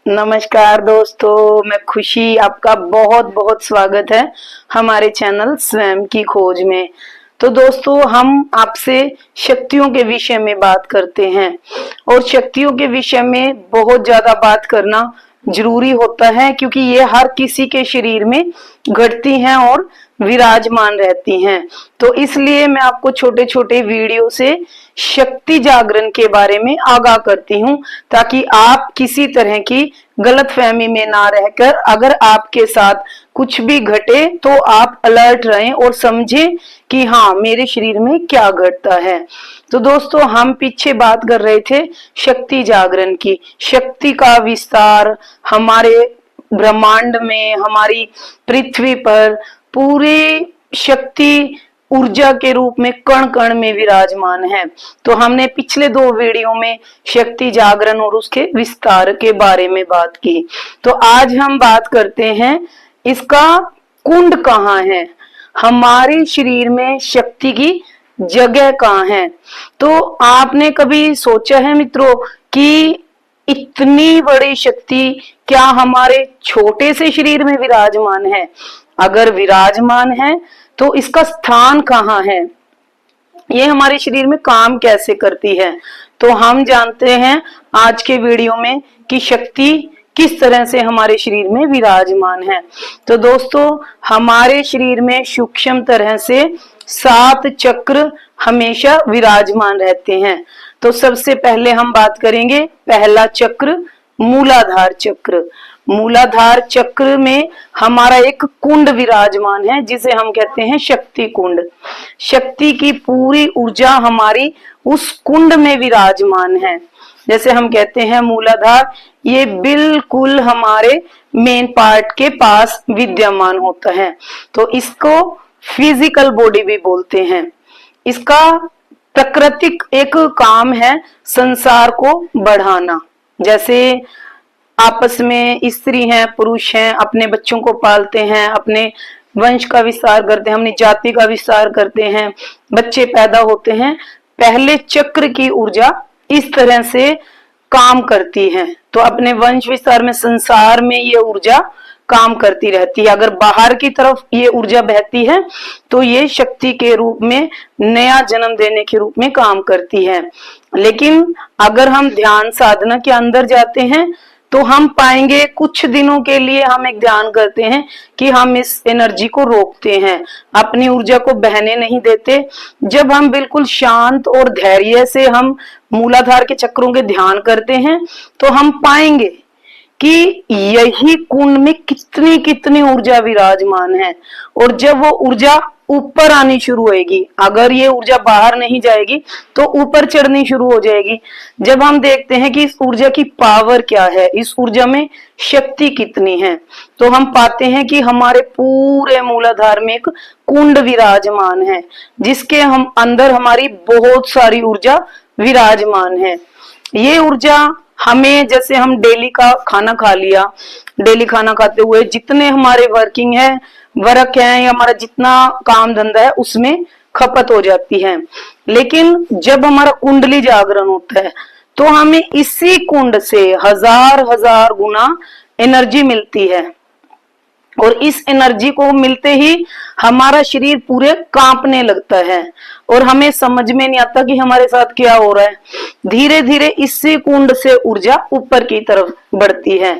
नमस्कार दोस्तों, मैं खुशी आपका बहुत बहुत स्वागत है हमारे चैनल स्वयं की खोज में। तो दोस्तों, हम आपसे शक्तियों के विषय में बात करते हैं और शक्तियों के विषय में बहुत ज्यादा बात करना जरूरी होता है क्योंकि ये हर किसी के शरीर में घटती हैं और विराजमान रहती हैं। तो इसलिए मैं आपको छोटे छोटे वीडियो से शक्ति जागरण के बारे में आगाह करती हूँ ताकि आप किसी तरह की गलतफहमी में ना रहकर अगर आपके साथ कुछ भी घटे तो आप अलर्ट रहें और समझें कि हाँ, मेरे शरीर में क्या घटता है। तो दोस्तों, हम पीछे बात कर रहे थे शक्ति जागरण की। शक्ति का विस्तार हमारे ब्रह्मांड में, हमारी पृथ्वी पर पूरी शक्ति ऊर्जा के रूप में कण कण में विराजमान है। तो हमने पिछले 2 वीडियो में शक्ति जागरण और उसके विस्तार के बारे में बात की। तो आज हम बात करते हैं इसका कुंड कहाँ है, हमारे शरीर में शक्ति की जगह कहाँ है। तो आपने कभी सोचा है मित्रों कि इतनी बड़ी शक्ति क्या हमारे छोटे से शरीर में विराजमान है? अगर विराजमान है तो इसका स्थान कहाँ है, ये हमारे शरीर में काम कैसे करती है? तो हम जानते हैं आज के वीडियो में कि शक्ति किस तरह से हमारे शरीर में विराजमान है। तो दोस्तों, हमारे शरीर में सूक्ष्म तरह से 7 चक्र हमेशा विराजमान रहते हैं। तो सबसे पहले हम बात करेंगे पहला चक्र, मूलाधार चक्र। मूलाधार चक्र में हमारा एक कुंड विराजमान है जिसे हम कहते हैं शक्ति कुंड। शक्ति की पूरी ऊर्जा हमारी उस कुंड में विराजमान है। जैसे हम कहते हैं मूलाधार, ये बिल्कुल हमारे मेन पार्ट के पास विद्यमान होता है। तो इसको फिजिकल बॉडी भी बोलते हैं। इसका प्राकृतिक एक काम है संसार को बढ़ाना। जैसे आपस में स्त्री हैं, पुरुष हैं, अपने बच्चों को पालते हैं, अपने वंश का विस्तार करते हैं, अपनी जाति का विस्तार करते हैं, बच्चे पैदा होते हैं। पहले चक्र की ऊर्जा इस तरह से काम करती है। तो अपने वंश विस्तार में, संसार में ये ऊर्जा काम करती रहती है। अगर बाहर की तरफ ये ऊर्जा बहती है तो ये शक्ति के रूप में, नया जन्म देने के रूप में काम करती है। लेकिन अगर हम ध्यान साधना के अंदर जाते हैं तो हम पाएंगे कुछ दिनों के लिए हम एक ध्यान करते हैं कि हम इस एनर्जी को रोकते हैं, अपनी ऊर्जा को बहने नहीं देते। जब हम बिल्कुल शांत और धैर्य से हम मूलाधार के चक्रों के ध्यान करते हैं तो हम पाएंगे कि यही कुंड में कितनी कितनी ऊर्जा विराजमान है। और जब वो ऊर्जा ऊपर आनी शुरू होगी, अगर ये ऊर्जा बाहर नहीं जाएगी तो ऊपर चढ़नी शुरू हो जाएगी। जब हम देखते हैं कि इस ऊर्जा की पावर क्या है, इस ऊर्जा में शक्ति कितनी है, तो हम पाते हैं कि हमारे पूरे मूलाधार में एक कुंड विराजमान है जिसके हम अंदर हमारी बहुत सारी ऊर्जा विराजमान है। ये ऊर्जा हमें, जैसे हम डेली का खाना खा लिया, डेली खाना खाते हुए जितने हमारे वर्क है या हमारा जितना काम धंधा है उसमें खपत हो जाती है। लेकिन जब हमारा कुंडली जागरण होता है तो हमें इसी कुंड से हजार हजार गुना एनर्जी मिलती है। और इस एनर्जी को मिलते ही हमारा शरीर पूरे कांपने लगता है और हमें समझ में नहीं आता कि हमारे साथ क्या हो रहा है। धीरे धीरे इसी कुंड से ऊर्जा ऊपर की तरफ बढ़ती है।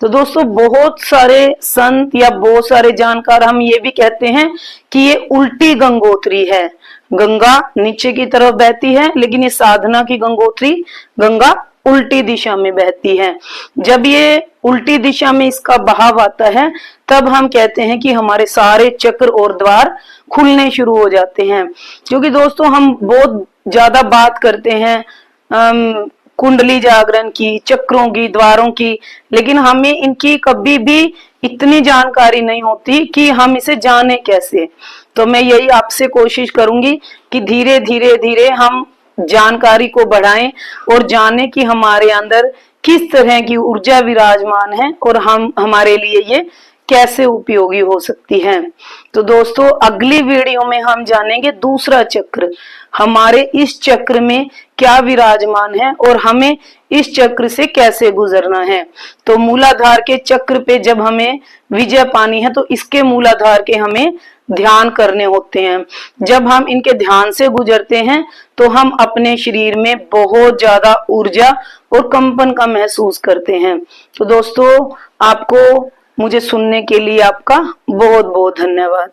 तो दोस्तों, बहुत सारे संत या बहुत सारे जानकार हम ये भी कहते हैं कि ये उल्टी गंगोत्री है। गंगा नीचे की तरफ बहती है लेकिन ये साधना की गंगोत्री, गंगा उल्टी दिशा में बहती है। जब ये उल्टी दिशा में इसका बहाव आता है तब हम कहते हैं कि हमारे सारे चक्र और द्वार खुलने शुरू हो जाते हैं। क्योंकि दोस्तों, हम बहुत ज्यादा बात करते हैं कुंडली जागरण की, चक्रों की, द्वारों की, लेकिन हमें इनकी कभी भी इतनी जानकारी नहीं होती कि हम इसे जाने कैसे। तो मैं यही आपसे कोशिश करूंगी कि धीरे धीरे धीरे हम जानकारी को बढ़ाएं और जाने कि हमारे अंदर किस तरह की ऊर्जा विराजमान है और हम, हमारे लिए ये कैसे उपयोगी हो सकती है। तो दोस्तों, अगली वीडियो में हम जानेंगे दूसरा चक्र। हमारे इस चक्र में क्या विराजमान है और हमें इस चक्र से कैसे गुजरना है। तो मूलाधार के चक्र पे जब हमें विजय पानी है तो इसके मूलाधार के हमें ध्यान करने होते हैं। जब हम इनके ध्यान से गुजरते हैं तो हम अपने शरीर में बहुत ज्यादा ऊर्जा और कंपन का महसूस करते हैं। तो दोस्तों, आपको मुझे सुनने के लिए आपका बहुत बहुत धन्यवाद।